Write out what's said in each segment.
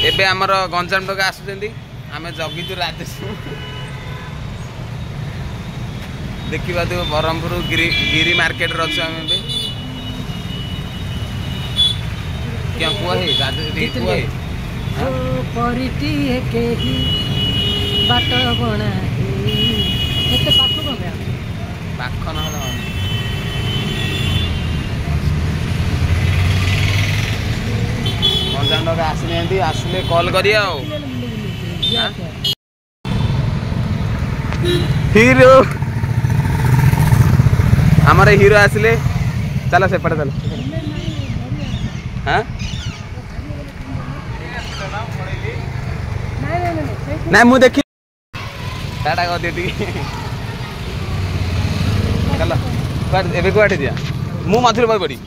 एबे आमर गंजाम टका आसुचंदी आमे जगितु राजेश देखिबा तो बरहमपुर गिरी मार्केट रछ आमे क्या कुआ है राजेश कुआ है ओ परिटी के ही बाट बना एते पाखो गया पाख न होला गंजाम टका आसने आसले कॉल करिया हीरो हमारे हीरो आसले चलो से पड़े चलो हाँ नहीं मुझे देखी टाटा कर दिए चलो एबे कुआटे दिया मु मधुर भाई पड़ी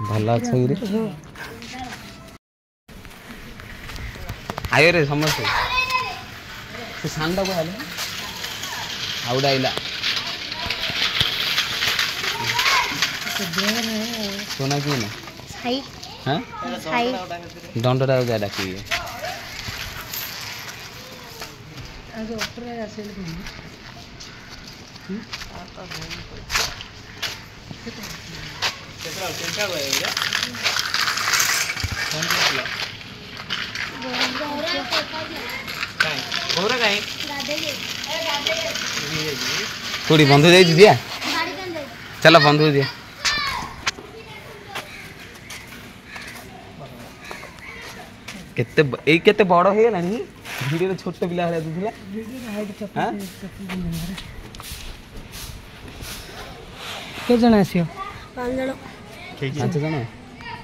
भला आयो रे समस्ते से सांडा को आले आउडा आइला सोना की ना साई हां साई दंडटा जा डाकी आज ऑफर आसेल केतरा केंटा गए रे कौन किला गौरा काहे कोडी बंधु जाई दिया चलो बंधु दिया केते ए केते बड़ हे लानी वीडियो छोट पिला हला दुथिला वीडियो हाइट चप्पल के जण आसियो 5 जण के 5 जण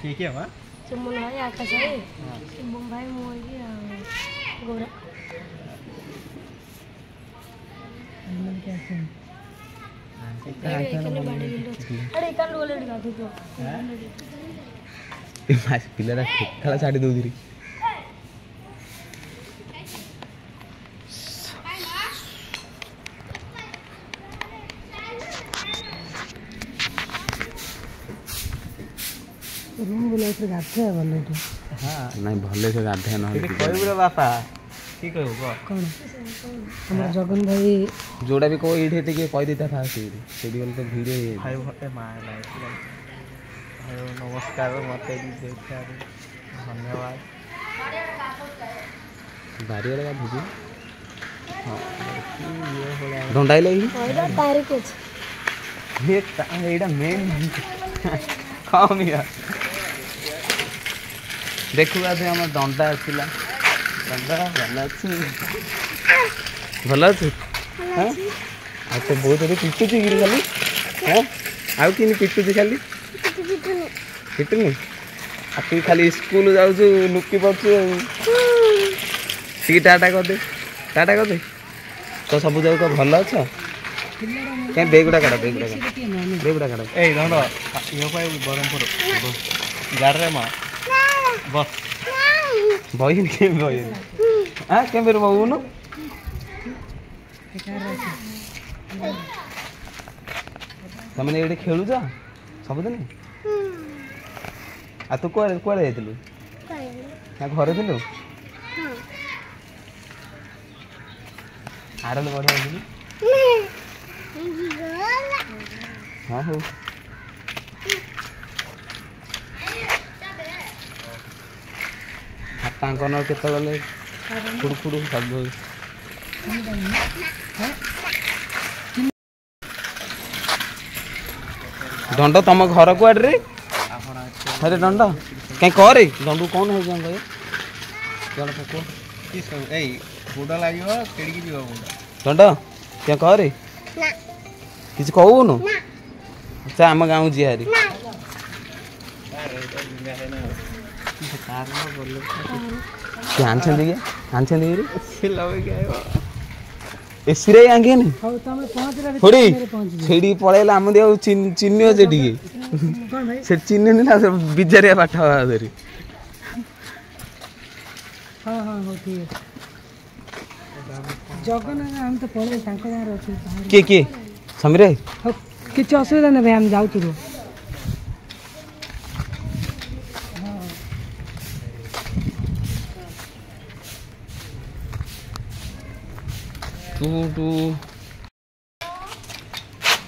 के हवा सुमन भाई आकाश भाई शिवम भाई मोई गौरा अंदर क्या है ଏଇখানে ବାଡି ବିଲ ଅଛି ଆଡେ ଏକାନ ଗଲେ ଗାଧୁଛୁ ପିଲାଟା ଖେଳ ଛାଡ଼ି ଦଉଛିରି ରୁମ୍ ବୁଲାଇଥିଲେ ଗାଧୋଇବା ଭଲ ଏଠି ନାଇଁ ଭଲ ସେ ଗାଧୋଇବା ନହେଲେ କହିବୁ ବାପା କି କହିବୁ କହ କ'ଣ ଆମର ଜଗନ ଭାଇ ଯୋଉଟା ବି କହ ଏଇଠି ଟିକେ କହିଦେଇଥା ଫାଷ୍ଟ ସେଇଠି ଗଲେ ତ ଭିଡ଼ ଭାଇ ମୋତେ ମା ନମସ୍କାର ମୋତେ ବି ଦେଖିବାରୁ ଧନ୍ୟବାଦ ବାରିଆରେ ଗାଧୁଛି ଦଣ୍ଡା ତାରିଖ ଅଛି ଏଇଟା ମେନ୍ କମିଆ ଦେଖିବା ଯେ ଆମର ଦଣ୍ଡା ଆସିଲା ଦଣ୍ଡା ଭଲ ଅଛି ଭଲ ଅଛି ହଁ ଆଉ ତ ବହୁତ ପିଟୁଛି କି ଖାଲି ହଁ ଆଉ କିନି ପିଟୁଛି ଖାଲି ପିଟୁନି ଆଉ ତୁ ଖାଲି ସ୍କୁଲ ଯାଉଛୁ ଲୁକି ପଡ଼ୁଛୁ ଆଉ ଟିକେ ଟାଟା କରିଦେ ତ ସବୁ ଯାକ ଭଲ ଅଛ କାଇଁ ବେଗୁଡ଼ା କାଢ଼ ବେଗୁଡ଼ା କାଢ଼ ଏଇ ଦଣ୍ଡ ଇଏ ପାଇଁ ବ୍ରହ୍ମପୁର ଗାଡ଼ିରେ ମା ବସ୍ ବହିନି କେମିତି ବହିନି କେମିତି ବହୁନୁ ତମେ ଏଇଠି ଖେଳୁଛ ସବୁଦିନ ଆଉ ତୁ କୁଆଡ଼େ କୁଆଡ଼େ ଯାଇଥିଲୁ ଘରେ ଥିଲୁ ଆଡ଼େ ବଢ଼ିଆ ଯାଇଥିଲୁ ହଁ ହଉ ହାତାଙ୍କନ କେତେବେଳେ ଫୁଡ଼ୁ ଫୁଡ଼ୁ ସବୁ ଦଣ୍ଡ ତମ ଘର କୁଆଡ଼େ ରେ ଦଣ୍ଡ କାଇଁ କରେ ଦଣ୍ଡକୁ କ'ଣ ହେଇଛି ଆମ ଭାଇ ଜଳ ପକୁଅ ଏଇ ବୁଡ଼ ଲାଗିବ କେଡ଼ିକି ଯିବ ବୁଡ଼ ଦଣ୍ଡ କିଏ କରେ କିଛି କହୁନୁ ଆଚ୍ଛା ଆମ ଗାଁକୁ ଯିବା ହାରି ଆଣିଛନ୍ତି ଏସିରେ ଆଙ୍କେନି ହଉ ତମେ ପହଞ୍ଚିଲା ଥୋଡ଼ି ସେଇଠିକି ପଳେଇଲା ଆମ ଦିଅ ଚିହ୍ନି ଅଛି ଟିକେ ସେ ଚିହ୍ନିନି ନା ସେ ବିଜାରିଆ ପାଠ ଧରି ହଁ ହଉ ଠିକ୍ ଅଛି ଜଗନ ଆମେ ତ ପଳେଇ ତାଙ୍କ ଗାଁରେ ଅଛୁ କିଏ ସମୀର ହଉ କିଛି ଅସୁବିଧା ନାହିଁ ଭାଇ ଆମେ ଯାଉଛୁ ତୁ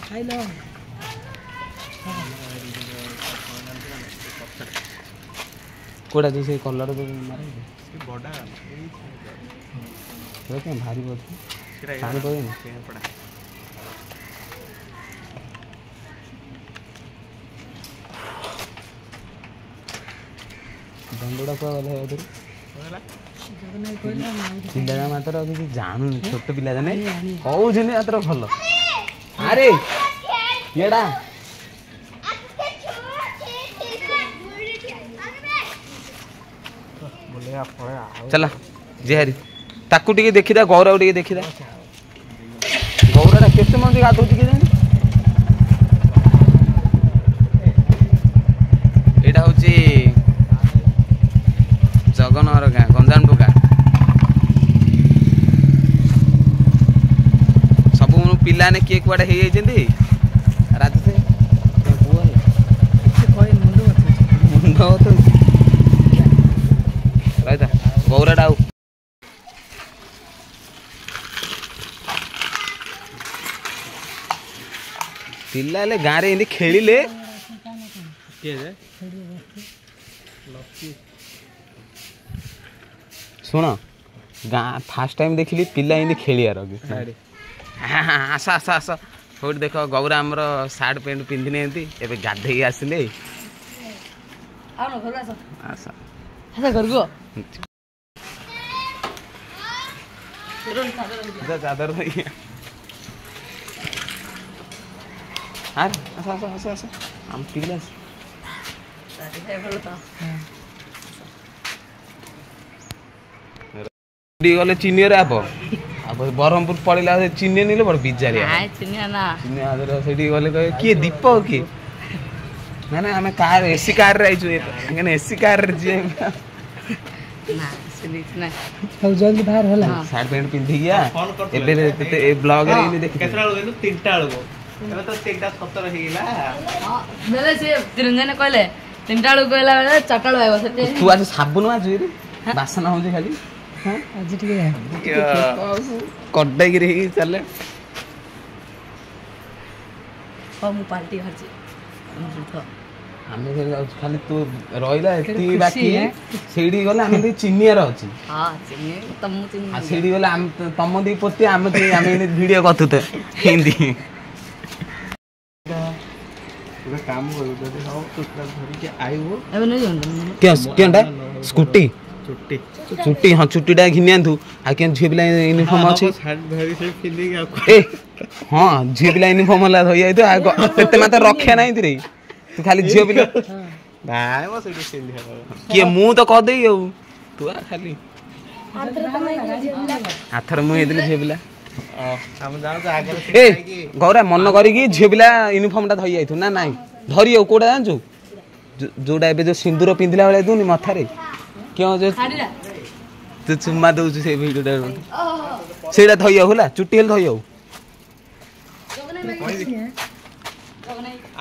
ଖାଇଲ କୋଉଟା ତୁ ସେଇ କଲର ମାରେ ବଡ଼ା ଭାରି ପାଣି ପକେଇନି ଦଣ୍ଡଟା କୁଆ ଗଲେ ପିଲା ମାତ୍ର କିଛି ଜାଣୁନି ଛୋଟ ପିଲା ଜାଣେ କହୁଛନ୍ତି ମାତ୍ର ଭଲ ଆରେ କିଏଡ଼ା ଚାଲ ଜିହାରି ତାକୁ ଟିକେ ଦେଖିଦା ଗୌରବ ଟିକେ ଦେଖିଦା ଗୌରଟା କେତେ ମନ୍ଦି ଗାଧଉଛି କି ଜାଣି ଏଇଟା ହଉଛି ଜଗନର ଗାଁ ଗଞ୍ଜାମ ଟୋକା ସବୁ ପିଲାମାନେ କିଏ କୁଆଡ଼େ ହେଇଯାଇଛନ୍ତି ରାଜୁ ପୁଅ ମୁଣ୍ଡ ରହିଥା ଗୌରଟା ଆଉ ପିଲା ହେଲେ ଗାଁରେ ଏମିତି ଖେଳିଲେ ଶୁଣ ଗାଁ ଫାଷ୍ଟ ଟାଇମ୍ ଦେଖିଲି ପିଲା ଏମିତି ଖେଳିବାର ଆସ ଆସ ଆସ କୋଉଠି ଦେଖ ଗୌରା ଆମର ସାର୍ଟ ପ୍ୟାଣ୍ଟ ପିନ୍ଧି ନିଅନ୍ତି ଏବେ ଗାଧେଇକି ଆସିଲେ ଆସ ଚାଦର ଆସ ଆସ ଆସ ଆସ ଆମ ପିଲା ଗଲେ ଚିନିରେ ଆପ ବ୍ରହ୍ମପୁର ପଳେଇଲା ଚିହ୍ନି ନେଲେ ବଡ଼ ବିଜାରିଆ ଚିହ୍ନି ଆଦର ସେଠି ଗଲେ କହିବେ କିଏ ଦୀପ କିଏ ନା ନା ଆମେ କାର ଏସି କାରରେ ଆଇଛୁ ଏସି କାରରେ ଯିଏ ହଉ ଜଲ୍ଦି ବାହାର ହେଲା ସାର୍ଟ ପ୍ୟାଣ୍ଟ ପିନ୍ଧିକି ଏବେ ତତେ ଏ ବ୍ଲଗରେ ଏମିତି ଦେଖି କେତେଟା ବେଳକୁ ଗଲୁ 3ଟା ବେଳକୁ ଏବେ ତ 3ଟା 17 ହେଇଗଲା ବେଲେ ସେ ତିରଞ୍ଜନ କହିଲେ 3ଟା ବେଳକୁ କହିଲା ବେଳେ 4ଟା ବେଳକୁ ଆଇବ ସେଠି ତୁ ଆଜି ସାବୁନ ଆଜୁରେ ବାସନ ହଉଛି ଖାଲି ଆଜି ଟିକେ କଡେଇକିରି ହେଇକି ଚାଲେ ହଉ ମୁଁ ପାର୍ଟି କରିଛି ଆମେ ସେଇଠି ଯାଉଛୁ ଖାଲି ତୁ ରହିଲା ଏତିକି ବାକି ସେଇଠି ଗଲେ ଆମେ ଟିକେ ଚିହ୍ନିବାର ଅଛି ଆଉ ସେଇଠି ଗଲେ ଆମେ ତମ ଦି ପୋତି ଆମେ ଭିଡ଼ିଓ କରୁତେ ହିନ୍ଦୀ କାମ କରୁ ଯଦି ହଉ ତୁ ଧରିକି ଆଇବୁ ଏବେ ନେଇ କେଉଁଟା ସ୍କୁଟି ଛୁଟି ଚୁଟି ହଁ ଚୁଟିଟା ଘିନି ଆନ୍ତୁ ଆଉ କେଉଁ ଝିଅ ପିଲା ୟୁନିଫର୍ମ ଅଛି ଏ ହଁ ଝିଅ ପିଲା ୟୁନିଫର୍ମ ହେଲା ଧରି ଯାଇଥିବ କେତେ ମାତ୍ର ରକ୍ଷା ନାହିଁ ରେ ତୁ ଖାଲି ଝିଅ ପିଲା ନାଇଁ ମୋ ସେଇଠି ପିନ୍ଧି ହବ କିଏ ମୁଁ ତ କହିଦେଇ ଆଉ ତୁ ଖାଲି ଆଥର ମୁଁ ହେଇଥିଲି ଝିଅ ପିଲା ଆମେ ଯାଉଛୁ ଆଗରେ ଏ ଗୌରା ମନ କରିକି ଝିଅ ପିଲା ୟୁନିଫର୍ମଟା ଧରି ଯାଇଥିବୁ ନା ନାଇଁ ଧରି ଆଉ କୋଉଟା ଜାଣିଛୁ ଯୋଉଟା ଏବେ ଯୋଉ ସିନ୍ଦୁର ପିନ୍ଧିଲା ବେଳେ ଦଉନି ମଥାରେ କେଉଁ ଯୋଉ ତୁ ଚୁମା ଦଉଛୁ ସେଇ ଭିଡ଼ିଓଟା ସେଇଟା ଧରି ଯାଉ ହେଲା ଚୁଟି ହେଲେ ଧରି ଯାଉ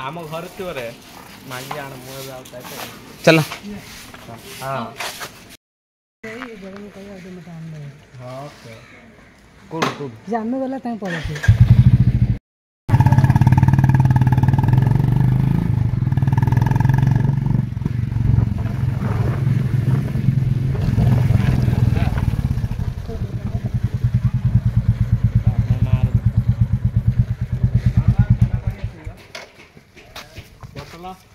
ଆମ ଘରେ ଥିବ ରେ ମାଗି ଆଣ ମୁଁ ଯାଉ ଚାଲ ହଁ କୋଉଠୁ ଆମେ ଗଲା ତାଙ୍କୁ ପଳେଇଛୁ Hola.